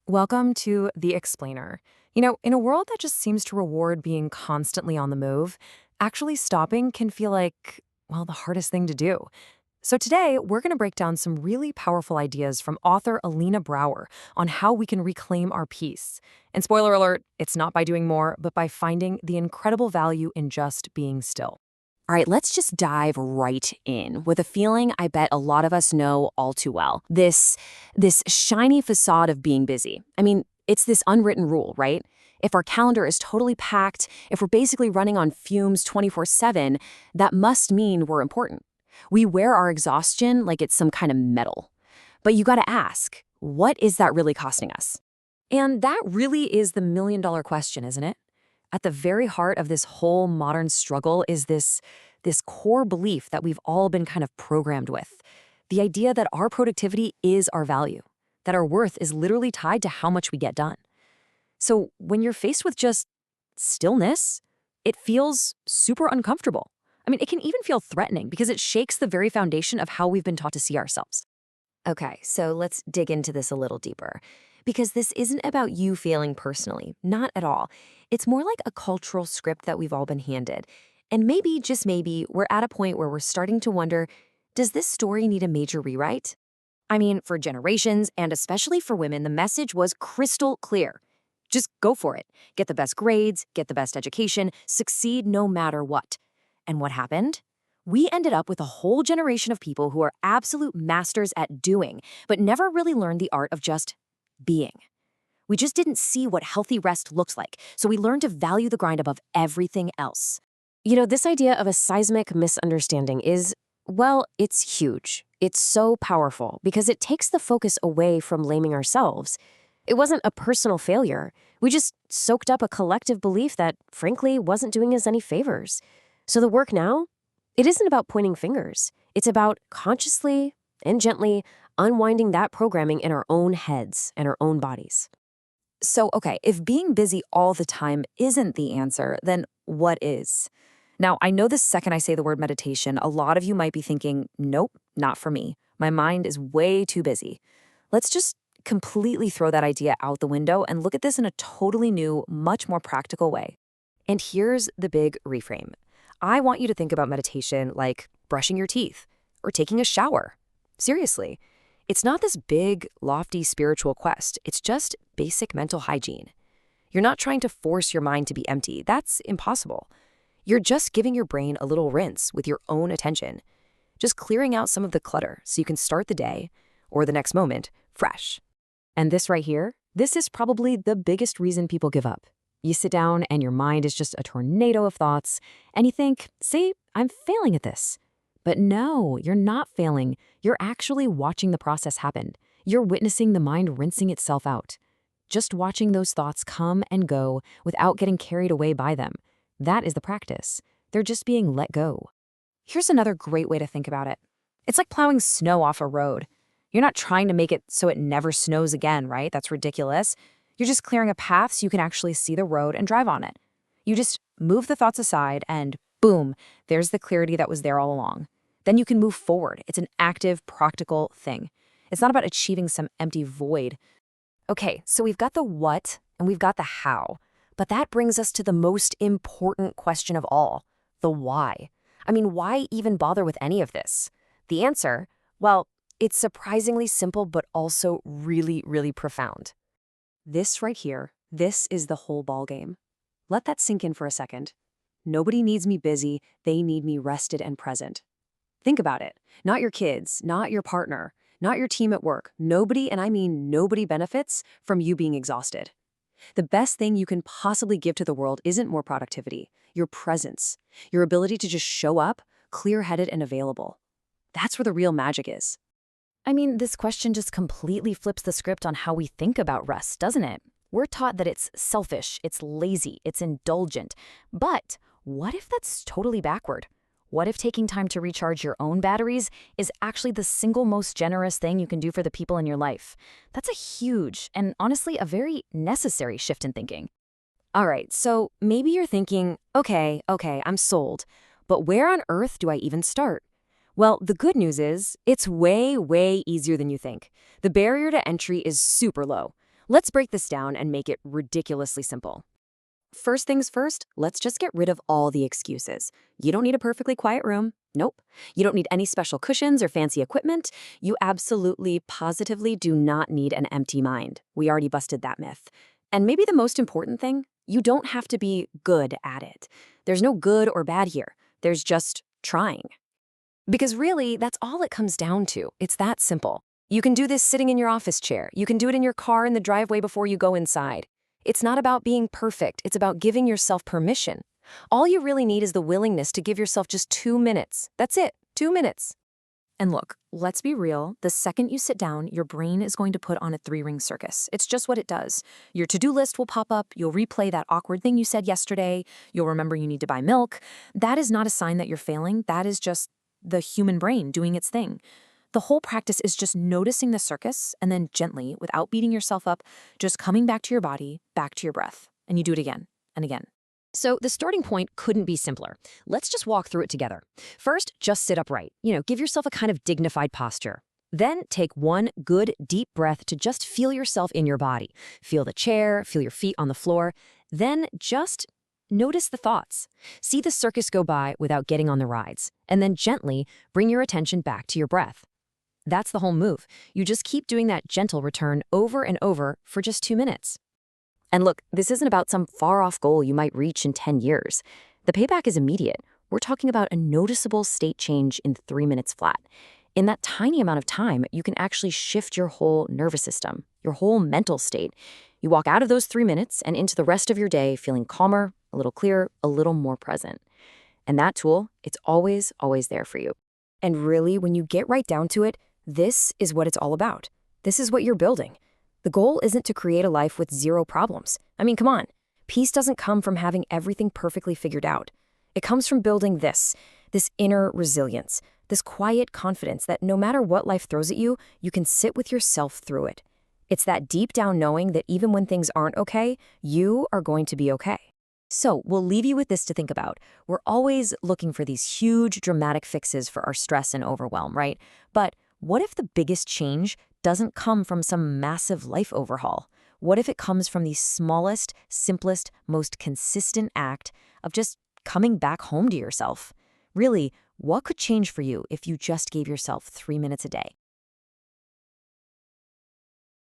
Welcome to The Explainer. In a world that just seems to reward being constantly on the move, actually stopping can feel like, well, the hardest thing to do. So today, we're going to break down some really powerful ideas from author Alina Brower on how we can reclaim our peace. And spoiler alert, it's not by doing more, but by finding the incredible value in just being still. All right, let's just dive right in with a feeling I bet a lot of us know all too well. This shiny facade of being busy. I mean, it's this unwritten rule, right? If our calendar is totally packed, if we're basically running on fumes 24/7, that must mean we're important. We wear our exhaustion like it's some kind of medal. But you got to ask, what is that really costing us? And that really is the million-dollar question, isn't it? At the very heart of this whole modern struggle is this core belief that we've all been kind of programmed with. The idea that our productivity is our value, that our worth is literally tied to how much we get done. So when you're faced with just stillness, it feels super uncomfortable. I mean, it can even feel threatening because it shakes the very foundation of how we've been taught to see ourselves. Okay, so let's dig into this a little deeper. Because this isn't about you failing personally, not at all. It's more like a cultural script that we've all been handed. And maybe, just maybe, we're at a point where we're starting to wonder, does this story need a major rewrite? I mean, for generations, and especially for women, the message was crystal clear. Just go for it. Get the best grades, get the best education, succeed no matter what. And what happened? We ended up with a whole generation of people who are absolute masters at doing, but never really learned the art of just being. We just didn't see what healthy rest looked like, so we learned to value the grind above everything else. This idea of a seismic misunderstanding is, well, it's huge. It's so powerful because it takes the focus away from blaming ourselves. It wasn't a personal failure. We just soaked up a collective belief that, frankly, wasn't doing us any favors. So the work now, it isn't about pointing fingers. It's about consciously and gently unwinding that programming in our own heads and our own bodies. So, okay, if being busy all the time isn't the answer, then what is? Now, I know the second I say the word meditation, a lot of you might be thinking, nope, not for me. My mind is way too busy. Let's just completely throw that idea out the window and look at this in a totally new, much more practical way. And here's the big reframe. I want you to think about meditation like brushing your teeth or taking a shower. Seriously. It's not this big, lofty spiritual quest. It's just basic mental hygiene. You're not trying to force your mind to be empty. That's impossible. You're just giving your brain a little rinse with your own attention. Just clearing out some of the clutter so you can start the day, or the next moment, fresh. And this right here, this is probably the biggest reason people give up. You sit down and your mind is just a tornado of thoughts, and you think, see, I'm failing at this. But no, you're not failing. You're actually watching the process happen. You're witnessing the mind rinsing itself out. Just watching those thoughts come and go without getting carried away by them. That is the practice. They're just being let go. Here's another great way to think about it. It's like plowing snow off a road. You're not trying to make it so it never snows again, right? That's ridiculous. You're just clearing a path so you can actually see the road and drive on it. You just move the thoughts aside and boom, there's the clarity that was there all along. Then you can move forward. It's an active, practical thing. It's not about achieving some empty void. Okay, so we've got the what and we've got the how. But that brings us to the most important question of all, the why. I mean, why even bother with any of this? The answer, well, it's surprisingly simple but also really, really profound. This right here, this is the whole ballgame. Let that sink in for a second. Nobody needs me busy, they need me rested and present. Think about it. Not your kids, not your partner, not your team at work. Nobody, and I mean nobody, benefits from you being exhausted. The best thing you can possibly give to the world isn't more productivity, your presence, your ability to just show up, clear-headed and available. That's where the real magic is. I mean, this question just completely flips the script on how we think about rest, doesn't it? We're taught that it's selfish, it's lazy, it's indulgent. But what if that's totally backward? What if taking time to recharge your own batteries is actually the single most generous thing you can do for the people in your life? That's a huge and honestly a very necessary shift in thinking. All right, so maybe you're thinking, okay, I'm sold. But where on earth do I even start? Well, the good news is it's way, way easier than you think. The barrier to entry is super low. Let's break this down and make it ridiculously simple. First things first, let's just get rid of all the excuses. You don't need a perfectly quiet room. Nope. You don't need any special cushions or fancy equipment. You absolutely, positively do not need an empty mind. We already busted that myth. And maybe the most important thing, you don't have to be good at it. There's no good or bad here. There's just trying. Because really, that's all it comes down to. It's that simple. You can do this sitting in your office chair. You can do it in your car in the driveway before you go inside. It's not about being perfect. It's about giving yourself permission. All you really need is the willingness to give yourself just 2 minutes. That's it, 2 minutes. And look, let's be real. The second you sit down, your brain is going to put on a 3-ring circus. It's just what it does. Your to-do list will pop up. You'll replay that awkward thing you said yesterday. You'll remember you need to buy milk. That is not a sign that you're failing. That is just the human brain doing its thing. The whole practice is just noticing the circus and then gently, without beating yourself up, just coming back to your body, back to your breath. And you do it again and again. So the starting point couldn't be simpler. Let's just walk through it together. First, just sit upright. Give yourself a kind of dignified posture. Then take one good, deep breath to just feel yourself in your body. Feel the chair, feel your feet on the floor. Then just notice the thoughts. See the circus go by without getting on the rides. And then gently bring your attention back to your breath. That's the whole move. You just keep doing that gentle return over and over for just 2 minutes. And look, this isn't about some far-off goal you might reach in 10 years. The payback is immediate. We're talking about a noticeable state change in 3 minutes flat. In that tiny amount of time, you can actually shift your whole nervous system, your whole mental state. You walk out of those 3 minutes and into the rest of your day feeling calmer, a little clearer, a little more present. And that tool, it's always, always there for you. And really, when you get right down to it, this is what it's all about. This is what you're building. The goal isn't to create a life with 0 problems. I mean, come on. Peace doesn't come from having everything perfectly figured out. It comes from building this inner resilience, this quiet confidence that no matter what life throws at you, you can sit with yourself through it. It's that deep down knowing that even when things aren't okay, you are going to be okay. So we'll leave you with this to think about. We're always looking for these huge, dramatic fixes for our stress and overwhelm, right? But what if the biggest change doesn't come from some massive life overhaul? What if it comes from the smallest, simplest, most consistent act of just coming back home to yourself? Really, what could change for you if you just gave yourself 3 minutes a day?